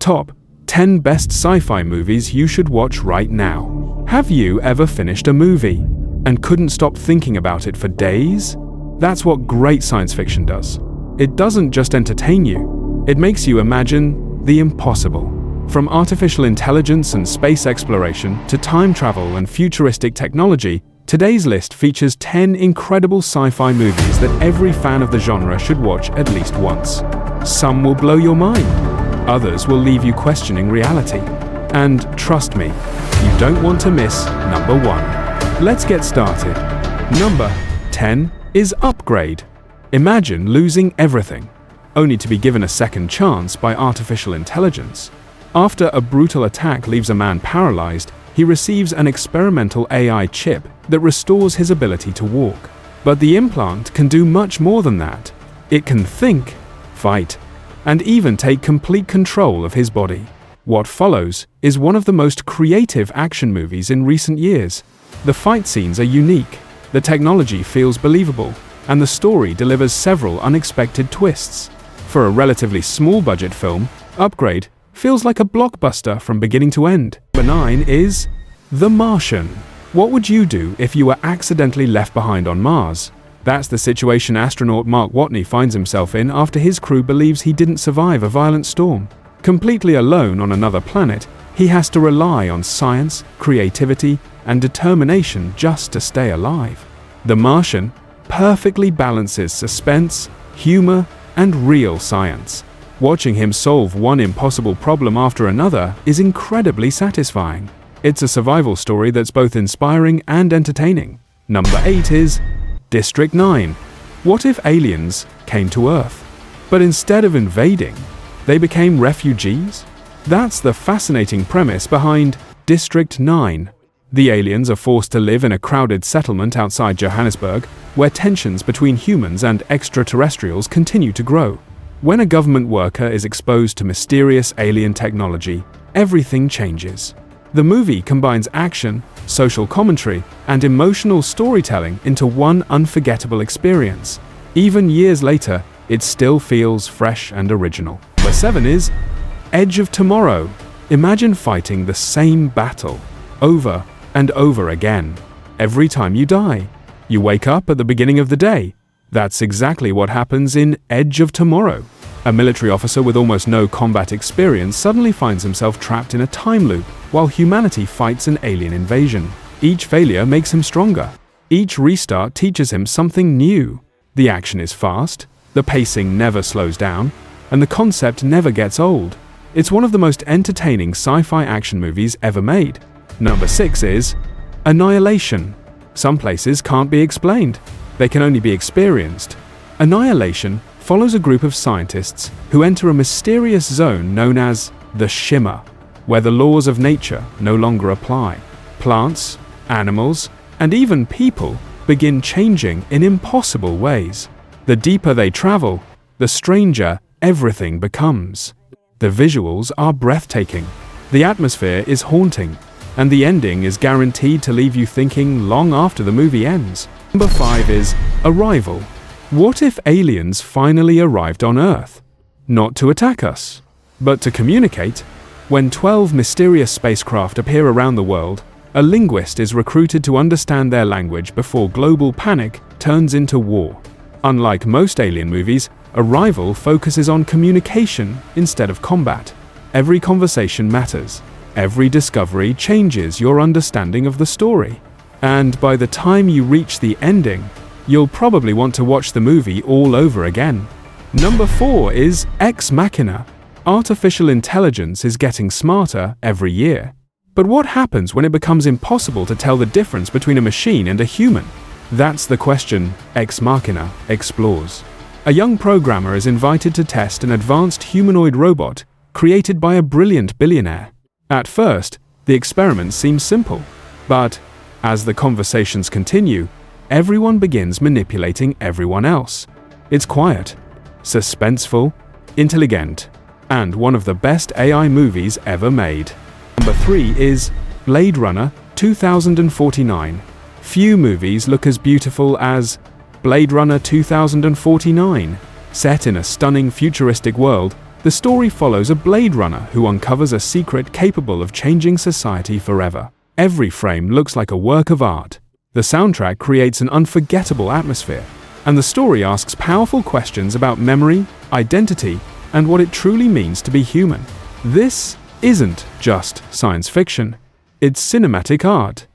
top 10 best sci-fi movies you should watch right now. Have you ever finished a movie and couldn't stop thinking about it for days? That's what great science fiction does. It doesn't just entertain you, it makes you imagine the impossible. From artificial intelligence and space exploration to time travel and futuristic technology, today's list features 10 incredible sci-fi movies that every fan of the genre should watch at least once. Some will blow your mind, others will leave you questioning reality. And trust me, you don't want to miss number 1. Let's get started. Number 10 is Upgrade. Imagine losing everything, only to be given a second chance by artificial intelligence. After a brutal attack leaves a man paralyzed, he receives an experimental AI chip that restores his ability to walk. But the implant can do much more than that. It can think, fight, and even take complete control of his body. What follows is one of the most creative action movies in recent years. The fight scenes are unique, the technology feels believable, and the story delivers several unexpected twists. For a relatively small-budget film, Upgrade feels like a blockbuster from beginning to end. Number 9 is The Martian. What would you do if you were accidentally left behind on Mars? That's the situation astronaut Mark Watney finds himself in after his crew believes he didn't survive a violent storm. Completely alone on another planet, he has to rely on science, creativity, and determination just to stay alive. The Martian perfectly balances suspense, humor, and real science. Watching him solve one impossible problem after another is incredibly satisfying. It's a survival story that's both inspiring and entertaining. Number 8 is District 9. What if aliens came to Earth, but instead of invading, they became refugees? That's the fascinating premise behind District 9. The aliens are forced to live in a crowded settlement outside Johannesburg, where tensions between humans and extraterrestrials continue to grow. When a government worker is exposed to mysterious alien technology, everything changes. The movie combines action, social commentary, and emotional storytelling into one unforgettable experience. Even years later, it still feels fresh and original. Number 7 is Edge of Tomorrow. Imagine fighting the same battle over and over again. Every time you die, you wake up at the beginning of the day. That's exactly what happens in Edge of Tomorrow. A military officer with almost no combat experience suddenly finds himself trapped in a time loop while humanity fights an alien invasion. Each failure makes him stronger. Each restart teaches him something new. The action is fast, the pacing never slows down, and the concept never gets old. It's one of the most entertaining sci-fi action movies ever made. Number 6 is Annihilation. Some places can't be explained. They can only be experienced. Annihilation follows a group of scientists who enter a mysterious zone known as the Shimmer, where the laws of nature no longer apply. Plants, animals, and even people begin changing in impossible ways. The deeper they travel, the stranger everything becomes. The visuals are breathtaking, the atmosphere is haunting, and the ending is guaranteed to leave you thinking long after the movie ends. Number 5 is Arrival. What if aliens finally arrived on Earth? Not to attack us, but to communicate. When 12 mysterious spacecraft appear around the world, a linguist is recruited to understand their language before global panic turns into war. Unlike most alien movies, Arrival focuses on communication instead of combat. Every conversation matters. Every discovery changes your understanding of the story. And by the time you reach the ending, you'll probably want to watch the movie all over again. Number 4 is Ex Machina. Artificial intelligence is getting smarter every year. But what happens when it becomes impossible to tell the difference between a machine and a human? That's the question Ex Machina explores. A young programmer is invited to test an advanced humanoid robot created by a brilliant billionaire. At first, the experiment seems simple, but as the conversations continue, everyone begins manipulating everyone else. It's quiet, suspenseful, intelligent, and one of the best AI movies ever made. Number 3 is Blade Runner 2049. Few movies look as beautiful as Blade Runner 2049. Set in a stunning futuristic world, The story follows a Blade Runner who uncovers a secret capable of changing society forever. Every frame looks like a work of art. The soundtrack creates an unforgettable atmosphere, and the story asks powerful questions about memory, identity, and what it truly means to be human. This isn't just science fiction, it's cinematic art.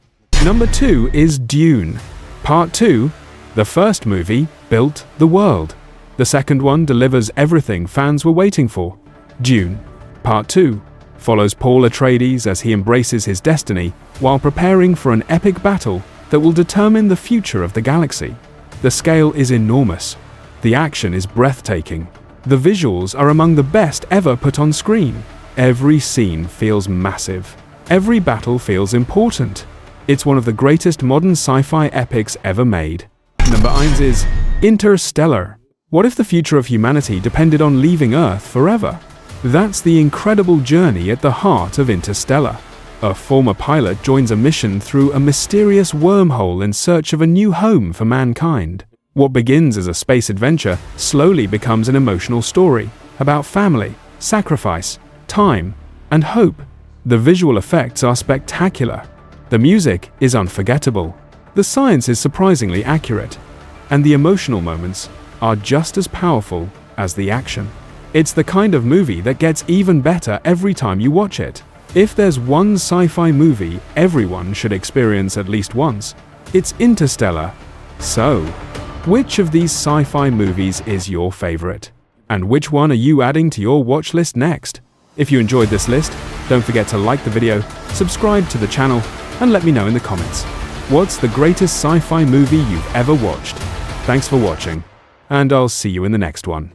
Number 2 is Dune. Part 2, the first movie built the world. The second one delivers everything fans were waiting for. Dune, Part 2, follows Paul Atreides as he embraces his destiny while preparing for an epic battle that will determine the future of the galaxy. The scale is enormous. The action is breathtaking. The visuals are among the best ever put on screen. Every scene feels massive. Every battle feels important. It's one of the greatest modern sci-fi epics ever made. Number 1 is Interstellar. What if the future of humanity depended on leaving Earth forever? That's the incredible journey at the heart of Interstellar. A former pilot joins a mission through a mysterious wormhole in search of a new home for mankind. What begins as a space adventure slowly becomes an emotional story about family, sacrifice, time, and hope. The visual effects are spectacular. The music is unforgettable. The science is surprisingly accurate. And the emotional moments are just as powerful as the action. It's the kind of movie that gets even better every time you watch it. If there's one sci-fi movie everyone should experience at least once, it's Interstellar. So, which of these sci-fi movies is your favorite? And which one are you adding to your watch list next? If you enjoyed this list, don't forget to like the video, subscribe to the channel, and let me know in the comments. What's the greatest sci-fi movie you've ever watched? Thanks for watching, and I'll see you in the next one.